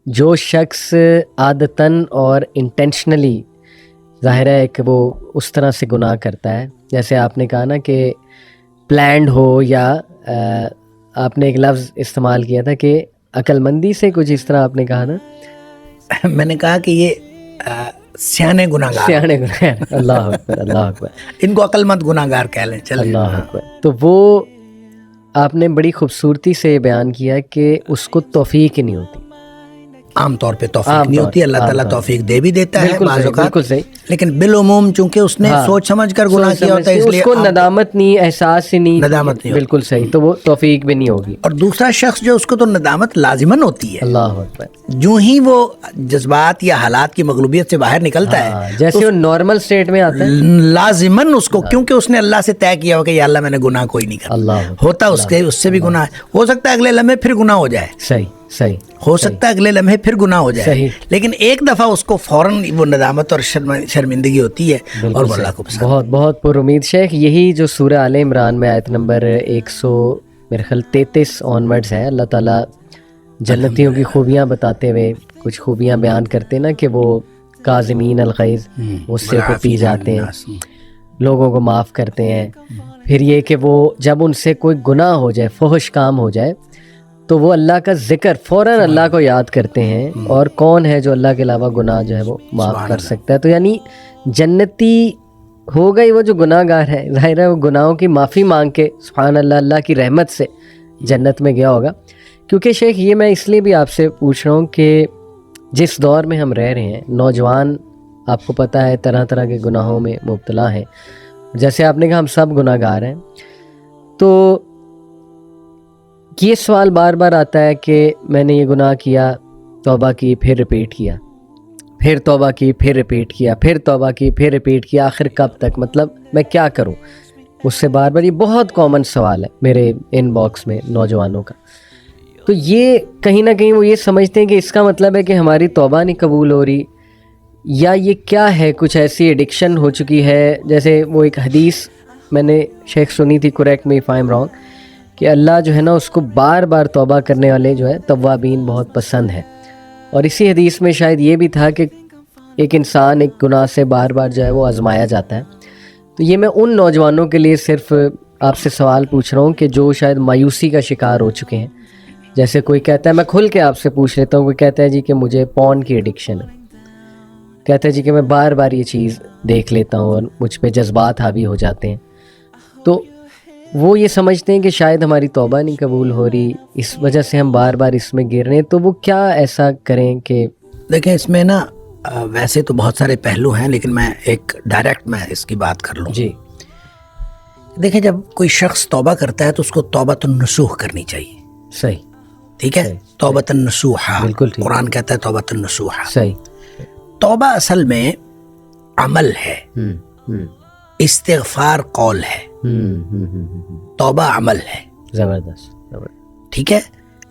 جو شخص عادتاً اور انٹینشنلی ظاہر ہے کہ وہ اس طرح سے گناہ کرتا ہے، جیسے آپ نے کہا نا کہ پلانڈ ہو، یا آپ نے ایک لفظ استعمال کیا تھا کہ عقل مندی سے، کچھ اس طرح آپ نے کہا نا. میں نے کہا کہ یہ سیانے گناہگار، سیانے گناہگار، اللہ اکبر اللہ اکبر، ان کو عقل مند گناہگار کہہ لیں، چلیں. اللہ اکبر. تو وہ آپ نے بڑی خوبصورتی سے بیان کیا کہ اس کو توفیق ہی نہیں ہوتی. عام طور پہ توفیق نہیں ہوتی، اللہ تعالیٰ توفیق دے بھی دیتا ہے بعض اوقات، بالکل صحیح، لیکن بالعموم چونکہ اس نے سوچ سمجھ کر گناہ کیا ہوتا ہے، اس لیے اس کو ندامت نہیں، احساس ہی نہیں، ندامت نہیں، بالکل صحیح، تو وہ توفیق بھی نہیں ہوگی. اور دوسرا شخص جو اس کو تو ندامت لازماً ہوتی ہے، اللہ اکبر، جو ہی وہ جذبات یا حالات کی مغلوبیت سے باہر نکلتا ہے، جیسے وہ نارمل سٹیٹ میں آتا ہے، لازماً اس کو، کیونکہ اس نے اللہ سے طے کیا ہو کہ یا اللہ میں نے گناہ کوئی نہیں کرا، اللہ ہوتا اس سے بھی گناہ ہو سکتا ہے، اگلے لمحے پھر گناہ ہو جائے، صحیح صحیح، ہو سکتا ہے اگلے لمحے پھر گناہ ہو جائے، صحیح، لیکن ایک دفعہ اس کو فوراً وہ ندامت اور شرمندگی ہوتی ہے، اور وہ اللہ کو پسند. بہت بہت پر امید شیخ. یہی جو سورہ آل عمران میں آیت نمبر 133 آنورڈز ہے، اللہ تعالیٰ جنتیوں کی خوبیاں بتاتے ہوئے کچھ خوبیاں بیان کرتے نا کہ وہ کاظمین الغیظ، غصے کو پی جاتے ہیں، لوگوں کو معاف کرتے ہیں. پھر یہ کہ وہ جب ان سے کوئی گناہ ہو جائے، فحش کام ہو جائے، تو وہ اللہ کا ذکر فوراً اللہ کو یاد کرتے ہیں، اور کون ہے جو اللہ کے علاوہ گناہ جو ہے وہ معاف کر سکتا ہے. تو یعنی جنتی ہو گئی وہ جو گناہ گار ہے، ظاہر ہے وہ گناہوں کی معافی مانگ کے سبحان اللہ اللہ کی رحمت سے جنت میں گیا ہوگا. کیونکہ شیخ یہ میں اس لیے بھی آپ سے پوچھ رہا ہوں کہ جس دور میں ہم رہ رہے ہیں، نوجوان آپ کو پتہ ہے طرح طرح کے گناہوں میں مبتلا ہیں، جیسے آپ نے کہا ہم سب گناہ گار ہیں. تو یہ سوال بار بار آتا ہے کہ میں نے یہ گناہ کیا، توبہ کی، پھر ریپیٹ کیا، پھر توبہ کی، پھر ریپیٹ کیا، پھر توبہ کی، پھر ریپیٹ کیا، آخر کب تک؟ مطلب میں کیا کروں؟ اس سے بار بار یہ بہت کامن سوال ہے میرے ان باکس میں نوجوانوں کا. تو یہ کہیں نہ کہیں وہ یہ سمجھتے ہیں کہ اس کا مطلب ہے کہ ہماری توبہ نہیں قبول ہو رہی، یا یہ کیا ہے، کچھ ایسی ایڈکشن ہو چکی ہے. جیسے وہ ایک حدیث میں نے شیخ سنی تھی، correct me if I am wrong, کہ اللہ جو ہے نا اس کو بار بار توبہ کرنے والے جو ہے توابین بہت پسند ہے. اور اسی حدیث میں شاید یہ بھی تھا کہ ایک انسان ایک گناہ سے بار بار جو ہے وہ آزمایا جاتا ہے. تو یہ میں ان نوجوانوں کے لیے صرف آپ سے سوال پوچھ رہا ہوں کہ جو شاید مایوسی کا شکار ہو چکے ہیں. جیسے کوئی کہتا ہے، میں کھل کے آپ سے پوچھ لیتا ہوں، کوئی کہتا ہے جی کہ مجھے پون کی ایڈکشن ہے، کہتا ہے جی کہ میں بار بار یہ چیز دیکھ لیتا ہوں اور مجھ پہ جذبات حاوی ہو جاتے ہیں. تو وہ یہ سمجھتے ہیں کہ شاید ہماری توبہ نہیں قبول ہو رہی، اس وجہ سے ہم بار بار اس میں گر رہے ہیں. تو وہ کیا ایسا کریں کہ دیکھیں اس میں نا ویسے تو بہت سارے پہلو ہیں، لیکن میں ایک ڈائریکٹ میں اس کی بات کر لوں. جی دیکھیں جب کوئی شخص توبہ کرتا ہے تو اس کو توبۃ النصوح کرنی چاہیے. صحیح، ٹھیک ہے، توبۃ النصوح، بالکل ٹھیک، قرآن کہتا ہے توبۃ النصوح. صحیح. توبہ اصل میں عمل ہے، استغفار قول ہے، توبہ عمل ہے. زبردست، ٹھیک ہے،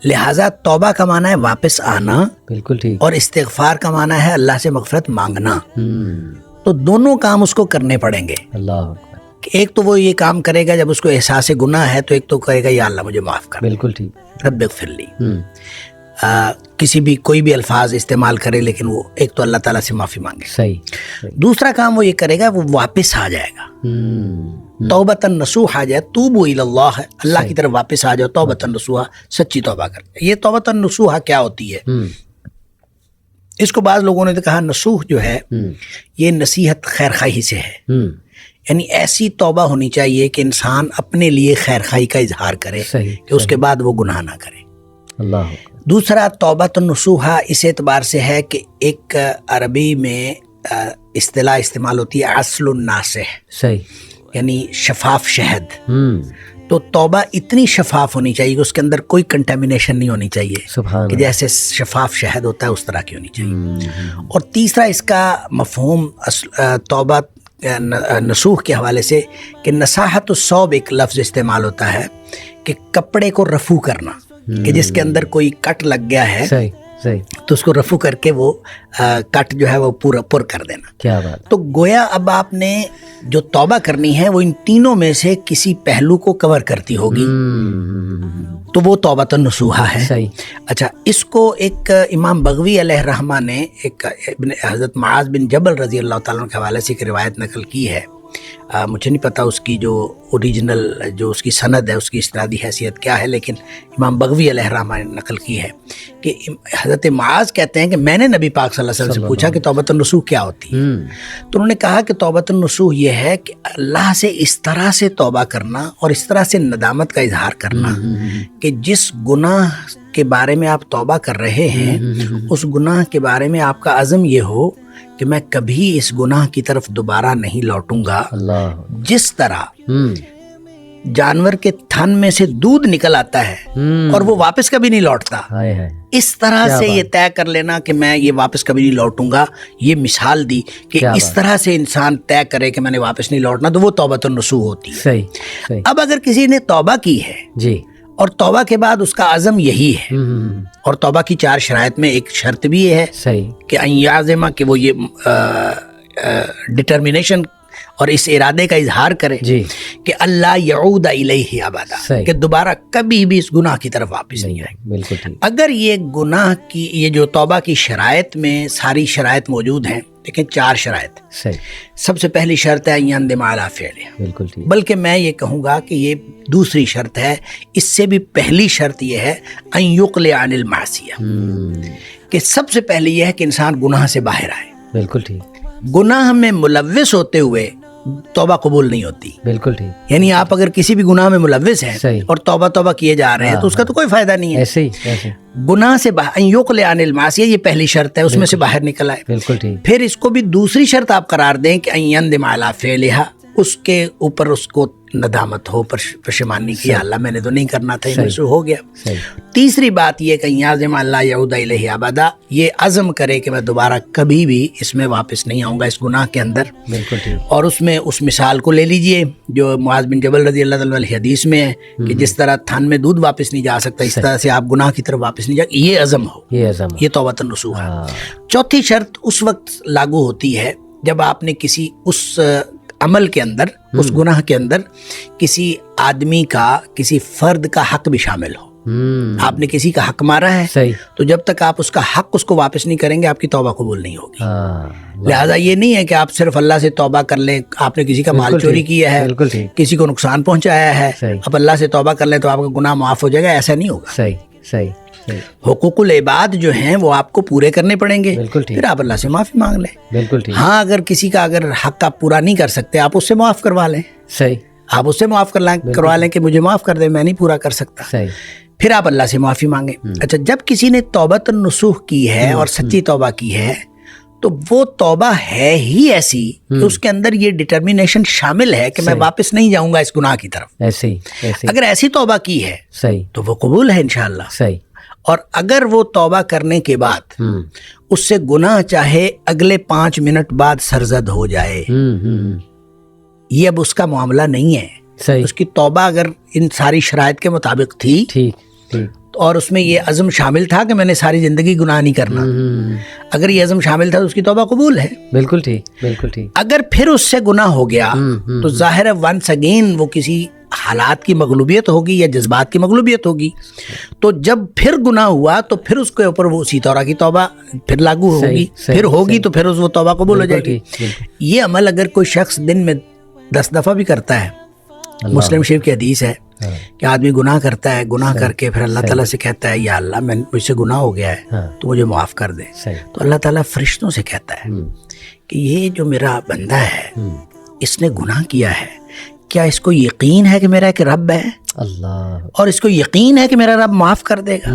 لہٰذا توبہ کا معنی ہے واپس آنا، بالکل ٹھیک، اور استغفار کا معنی ہے اللہ سے مغفرت مانگنا. تو دونوں کام اس کو کرنے پڑیں گے. اللہ اکبر. ایک تو وہ یہ کام کرے گا جب اس کو احساس گناہ ہے، تو ایک تو کرے گا یا اللہ مجھے معاف کر، بالکل ٹھیک، رب اغفر لی. کسی بھی کوئی بھی الفاظ استعمال کرے، لیکن وہ ایک تو اللہ تعالیٰ سے معافی مانگے. صحیح. دوسرا کام وہ یہ کرے گا، وہ واپس آ جائے گا، توبۃ النصوح آ جائے، توبوا الی اللہ، اللہ کی طرف واپس آ جاؤ، توبۃ النصوح، سچی توبہ کر. یہ توبۃ النصوح کیا ہوتی ہے؟ اس کو بعض لوگوں نے تو کہا نصوح جو ہے یہ نصیحت خیر خواہی سے ہے، یعنی ایسی توبہ ہونی چاہیے کہ انسان اپنے لیے خیر خواہی کا اظہار کرے کہ اس کے بعد وہ گناہ نہ کرے. اللہ. دوسرا توبۃ النصوح اس اعتبار سے ہے کہ ایک عربی میں اصطلاح استعمال ہوتی ہے عسل الناصح، صحیح، یعنی شفاف شہد. تو توبہ اتنی شفاف ہونی چاہیے کہ اس کے اندر کوئی کنٹامینیشن نہیں ہونی چاہیے، سبحان کہ جیسے شفاف شہد ہوتا ہے اس طرح کی ہونی چاہیے. اور تیسرا اس کا مفہوم توبہ نصوح کے حوالے سے کہ نصاحت الثوب ایک لفظ استعمال ہوتا ہے کہ کپڑے کو رفو کرنا، کہ جس کے اندر کوئی کٹ لگ گیا ہے صحیح. تو اس کو رفو کر کے وہ کٹ جو ہے وہ پورا پر کر دینا. کیا بات. تو گویا اب آپ نے جو توبہ کرنی ہے وہ ان تینوں میں سے کسی پہلو کو کور کرتی ہوگی, تو وہ توبۃ النصوحہ ہے. صحیح. اچھا, اس کو ایک امام بغوی علیہ الرحمہ نے ایک حضرت معاذ بن جبل رضی اللہ تعالیٰ عنہ کے حوالے سے ایک روایت نقل کی ہے. مجھے نہیں پتا اس کی جو اوریجنل جو اس کی سند ہے اس کی اسنادی حیثیت کیا ہے, لیکن امام بغوی علیہ الرحمہ نے نقل کی ہے کہ حضرت معاذ کہتے ہیں کہ میں نے نبی پاک صلی اللہ علیہ وسلم سے پوچھا کہ توبۃ النصوح کیا ہوتی ہے. تو انہوں نے کہا کہ توبۃ النصوح یہ ہے کہ اللہ سے اس طرح سے توبہ کرنا اور اس طرح سے ندامت کا اظہار کرنا کہ جس گناہ کے بارے میں آپ توبہ کر رہے ہیں اس گناہ کے بارے میں آپ کا عزم یہ ہو کہ میں کبھی اس گناہ کی طرف دوبارہ نہیں لوٹوں گا. اللہ. جس طرح جانور کے تھن میں سے دودھ نکل آتا ہے اور وہ واپس کبھی نہیں لوٹتا, اس طرح سے یہ طے کر لینا کہ میں یہ واپس کبھی نہیں لوٹوں گا. یہ مثال دی کہ اس طرح سے انسان طے کرے کہ میں نے واپس نہیں لوٹنا, تو وہ توبۃ النصوح ہوتی ہے. صحیح. اب اگر کسی نے توبہ کی ہے جی اور توبہ کے بعد اس کا عزم یہی ہے, اور توبہ کی 4 شرائط میں ایک شرط بھی یہ ہے صحیح کہ ان یعزم, کہ وہ یہ ڈٹرمینیشن اور اس ارادے کا اظہار کرے جی کہ اللہ یعود الیہ ابدا, کہ دوبارہ کبھی بھی اس گناہ کی طرف واپس نہیں آئے. بالکل ٹھیک. اگر یہ گناہ کی یہ جو توبہ کی شرائط میں ساری شرائط موجود ہیں, دیکھیں 4 شرائط. صحیح. سب سے پہلی شرط ہے ان یندم علی فعلہ. بالکل ٹھیک. بلکہ میں یہ کہوں گا کہ یہ دوسری شرط ہے, اس سے بھی پہلی شرط یہ ہے ان یقلع عن المعصیہ, کہ سب سے پہلے یہ ہے کہ انسان گناہ سے باہر آئے. بالکل ٹھیک. گناہ میں ملوث ہوتے ہوئے توبہ قبول نہیں ہوتی. بالکل ٹھیک. یعنی آپ اگر کسی بھی گناہ میں ملوث ہیں اور توبہ کیے جا رہے ہیں تو اس کا تو کوئی فائدہ نہیں ہے. ایسے ہی گناہ سے ان یقلع عن المعصیہ, یہ پہلی شرط ہے, اس میں سے باہر نکل آئے. بالکل ٹھیک. پھر اس کو بھی دوسری شرط آپ قرار دیں کہ ان یندم علی فعلہ, اس کے اوپر اس کو ندامت ہو, پشیمانی کی, اللہ میں نے تو نہیں کرنا تھا, یہ ہو گیا. تیسری بات یہ کہ یعزم اللہ یعود الیہ ابدا, یہ عزم کرے کہ میں دوبارہ کبھی بھی اس میں واپس نہیں آؤں گا, اس گناہ کے اندر. بالکل ٹھیک. اور اس میں اس مثال کو لے لیجئے جو معاذ بن جبل رضی اللہ تعالیٰ عنہ حدیث میں ہے کہ جس طرح تھن میں دودھ واپس نہیں جا سکتا, اس طرح سے آپ گناہ کی طرف واپس نہیں جا, یہ عزم ہو, یہ توبۃ النصوح ہے. چوتھی شرط اس وقت لاگو ہوتی ہے جب آپ نے کسی اس عمل کے اندر, اس گناہ کے اندر کسی آدمی کا, کسی فرد کا حق بھی شامل ہو. آپ نے کسی کا حق مارا ہے, تو جب تک آپ اس کا حق اس کو واپس نہیں کریں گے آپ کی توبہ قبول نہیں ہوگی. لہٰذا یہ نہیں ہے کہ آپ صرف اللہ سے توبہ کر لیں, آپ نے کسی کا مال چوری کیا ہے, کسی کو نقصان پہنچایا ہے, اب اللہ سے توبہ کر لیں تو آپ کا گناہ معاف ہو جائے گا, ایسا نہیں ہوگا. صحیح. حقوق العباد جو ہیں وہ آپ کو پورے کرنے پڑیں گے, پھر آپ اللہ سے معافی مانگ لیں. بالکل ٹھیک. ہاں, اگر کسی کا اگر حق آپ پورا نہیں کر سکتے آپ اس سے معاف کروا لیں. صحیح. آپ اس سے معاف کروا لیں کہ مجھے معاف کر دیں, میں نہیں پورا کر سکتا. صحیح. پھر آپ اللہ سے معافی مانگیں. اچھا, جب کسی نے توبۃ النصوح کی ہے اور سچی توبہ کی ہے تو وہ توبہ ہے ہی ایسی کہ اس کے اندر یہ ڈٹرمینیشن شامل ہے کہ میں واپس نہیں جاؤں گا اس گناہ کی طرف. ایسے اگر ایسی توبہ کی ہے صحیح تو وہ قبول ہے انشاءاللہ. صحیح. اور اگر وہ توبہ کرنے کے بعد اس سے گناہ چاہے اگلے 5 منٹ بعد سرزد ہو جائے, یہ اب اس کا معاملہ نہیں ہے. صحیح. اس کی توبہ اگر ان ساری شرائط کے مطابق تھی اور اس میں یہ عزم شامل تھا کہ میں نے ساری زندگی گناہ نہیں کرنا, اگر یہ عزم شامل تھا تو اس کی توبہ قبول ہے. بالکل ٹھیک. اگر پھر اس سے گناہ ہو گیا تو ظاہر ہے ونس اگین وہ کسی حالات کی مغلوبیت ہوگی یا جذبات کی مغلوبیت ہوگی, تو جب پھر گناہ ہوا تو پھر اس کے اوپر وہ اسی طرح کی توبہ پھر لاگو ہوگی, پھر ہوگی تو پھر وہ توبہ قبول ہو جائے گی. یہ عمل اگر کوئی شخص دن میں 10 دفعہ بھی کرتا ہے, مسلم شریف کی حدیث ہے کہ آدمی گناہ کرتا ہے, گناہ کر کے پھر اللہ تعالیٰ سے کہتا ہے یا اللہ مجھ سے گناہ ہو گیا ہے تو مجھے معاف کر دے, تو اللہ تعالیٰ فرشتوں سے کہتا ہے کہ یہ جو میرا بندہ ہے اس نے گناہ کیا ہے, کیا اس کو یقین ہے کہ میرا ایک رب ہے اللہ, اور اس کو یقین ہے کہ میرا رب معاف کر دے گا.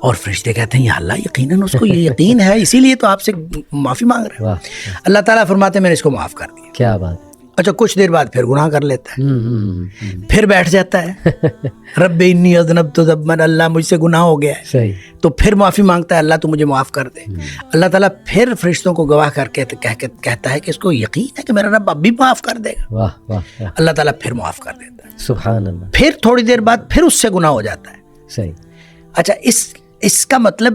اور فرشتے کہتے ہیں یا اللہ یقیناً اس کو یہ یقین ہے, اسی لیے تو آپ سے معافی مانگ رہے ہیں. اللہ تعالیٰ فرماتے ہیں میں نے اس کو معاف کر دیا. کیا بات. اچھا, کچھ دیر بعد پھر گناہ کر لیتا ہے, پھر بیٹھ جاتا ہے رب انی اذنبت ذنبا, اللہ مجھ سے گناہ ہو گیا ہے, تو پھر معافی مانگتا ہے اللہ تو مجھے معاف کر دے. اللہ تعالیٰ پھر فرشتوں کو گواہ کر کے کہتا ہے کہ اس کو یقین ہے کہ میرا رب اب بھی معاف کر دے گا. اللہ تعالیٰ پھر معاف کر دیتا ہے. سبحان اللہ. پھر تھوڑی دیر بعد پھر اس سے گناہ ہو جاتا ہے. صحیح. اچھا, اس کا مطلب